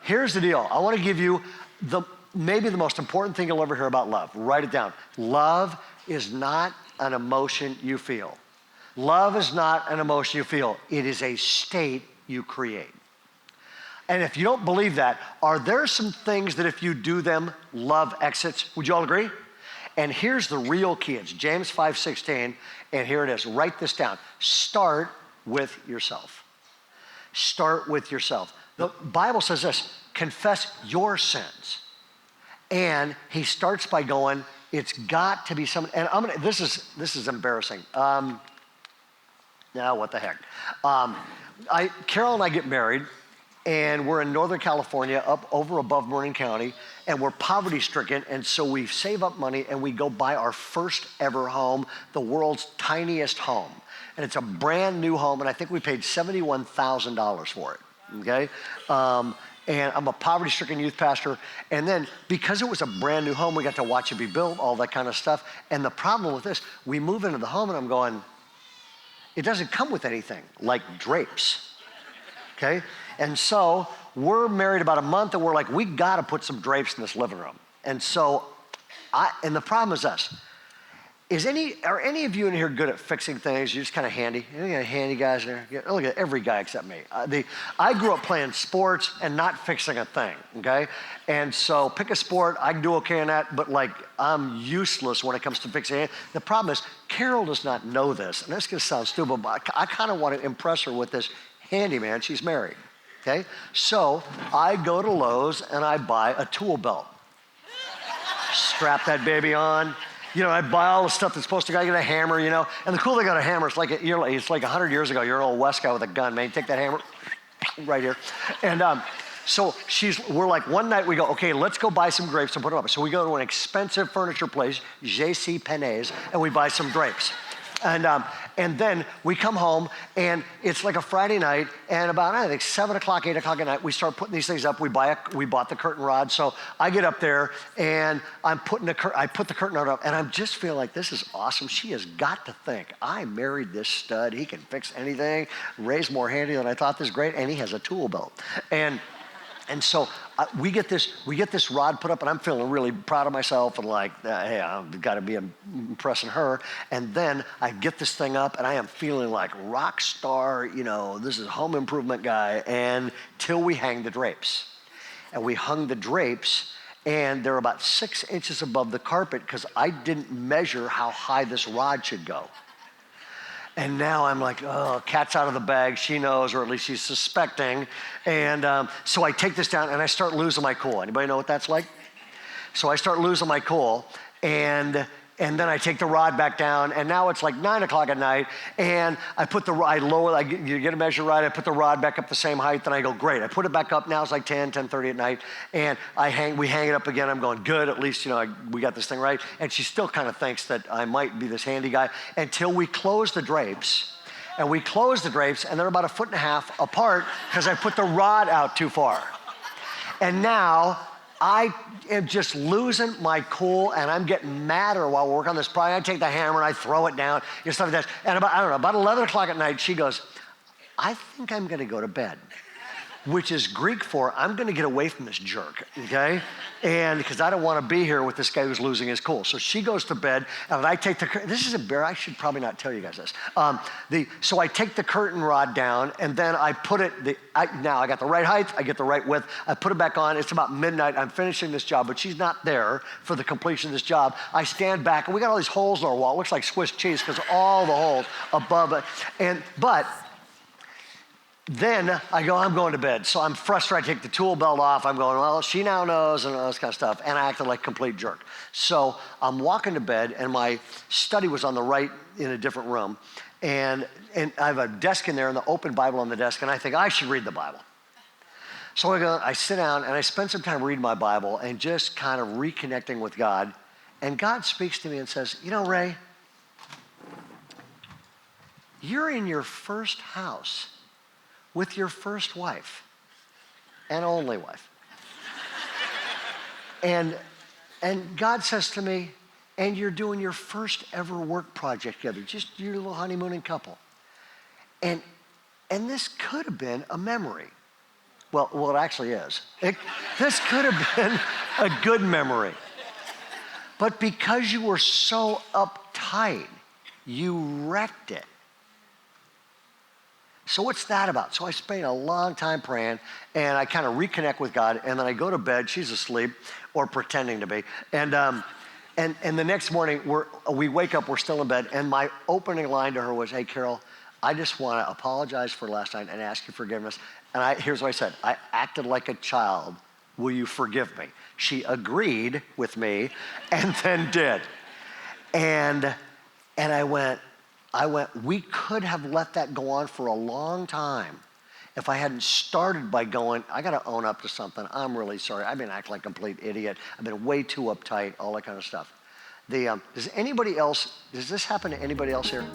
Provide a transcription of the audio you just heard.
Here's the deal. I want to give you maybe the most important thing you'll ever hear about love. Write it down. Love is not an emotion you feel. Love is not an emotion you feel. It is a state you create. And if you don't believe that, are there some things that if you do them, love exits? Would you all agree? And here's the real key. It's James 5:16, and here it is. Write this down. Start with yourself. Start with yourself. The Bible says this, confess your sins. And he starts by going, it's got to be something, and this is embarrassing. Now, what the heck? Carol and I get married, and we're in Northern California, over above Marin County, and we're poverty stricken, and so we save up money and we go buy our first ever home, the world's tiniest home. And it's a brand new home, and I think we paid $71,000 for it, okay? And I'm a poverty-stricken youth pastor, and then because it was a brand new home, we got to watch it be built, all that kind of stuff. And the problem with this, we move into the home, and I'm going, it doesn't come with anything like drapes, okay? And so we're married about a month, and we're like, we got to put some drapes in this living room. And so, and the problem is this. Are any of you in here good at fixing things? You're just kind of handy. Any handy guys in there? Look at every guy except me. I grew up playing sports and not fixing a thing, okay? And so pick a sport, I can do okay in that, but like I'm useless when it comes to fixing it. The problem is Carol does not know this, and this is gonna sound stupid, but I kind of want to impress her with this handyman. She's married, okay? So I go to Lowe's and I buy a tool belt. Strap that baby on. You know, I buy all the stuff that's supposed to go. I get a hammer, you know. And the cool thing about a hammer, it's like 100 years ago. You're an old West guy with a gun, man. You take that hammer right here. And so we're like, one night we go, okay, let's go buy some drapes and put them up. So we go to an expensive furniture place, J.C. Penney's, and we buy some drapes. And then we come home, and it's like a Friday night, and about, I think, 7 o'clock, 8 o'clock at night, we start putting these things up. We bought the curtain rod. So I get up there, and I put the curtain rod up, and I just feel like this is awesome. She has got to think, I married this stud. He can fix anything. Ray's more handy than I thought. This is great, and he has a tool belt. And so we get this rod put up, and I'm feeling really proud of myself and like, hey, I've got to be impressing her. And then I get this thing up, and I am feeling like rock star, you know, this is a home improvement guy, and till we hang the drapes. And we hung the drapes, and they're about 6 inches above the carpet because I didn't measure how high this rod should go. And now I'm like, oh, cat's out of the bag. She knows, or at least she's suspecting. And so I take this down, and I start losing my cool. Anybody know what that's like? So I start losing my cool, and then I take the rod back down, and now it's like 9 o'clock at night, and you get a measure rod, I put the rod back up the same height, and I go, great. I put it back up, now it's like 10:30 at night, and we hang it up again. I'm going, good, at least, you know, we got this thing right. And she still kind of thinks that I might be this handy guy until we close the drapes. And we close the drapes, and they're about 1.5 feet apart because I put the rod out too far. And now I am just losing my cool, and I'm getting madder while we're working on this project. I take the hammer and I throw it down, and stuff like that. And about 11 o'clock at night, she goes, I think I'm gonna go to bed, which is Greek for I'm gonna get away from this jerk, okay? And because I don't wanna be here with this guy who's losing his cool. So she goes to bed, and I take this is I should probably not tell you guys this. So I take the curtain rod down, and then I put it, now I got the right height, I get the right width, I put it back on, it's about midnight, I'm finishing this job, but she's not there for the completion of this job. I stand back, and we got all these holes in our wall, it looks like Swiss cheese, because all the holes above it, but then I go, I'm going to bed. So I'm frustrated. I take the tool belt off. I'm going, well, she now knows and all this kind of stuff. And I acted like a complete jerk. So I'm walking to bed, and my study was on the right in a different room. And I have a desk in there and the open Bible on the desk. And I think I should read the Bible. So I sit down, and I spend some time reading my Bible and just kind of reconnecting with God. And God speaks to me and says, you know, Ray, you're in your first house with your first wife and only wife. and God says to me, and you're doing your first ever work project together, just your little honeymooning couple. And this could have been a memory, Well, it actually is. This could have been a good memory. But because you were so uptight, you wrecked it. So what's that about? So I spent a long time praying, and I kind of reconnect with God, and then I go to bed. She's asleep, or pretending to be. And the next morning, we wake up, we're still in bed, and my opening line to her was, hey, Carol, I just want to apologize for last night and ask you forgiveness. And here's what I said. I acted like a child. Will you forgive me? She agreed with me and then did. And I went, we could have let that go on for a long time if I hadn't started by going, I got to own up to something. I'm really sorry. I've been acting like a complete idiot. I've been way too uptight, all that kind of stuff. Does this happen to anybody else here?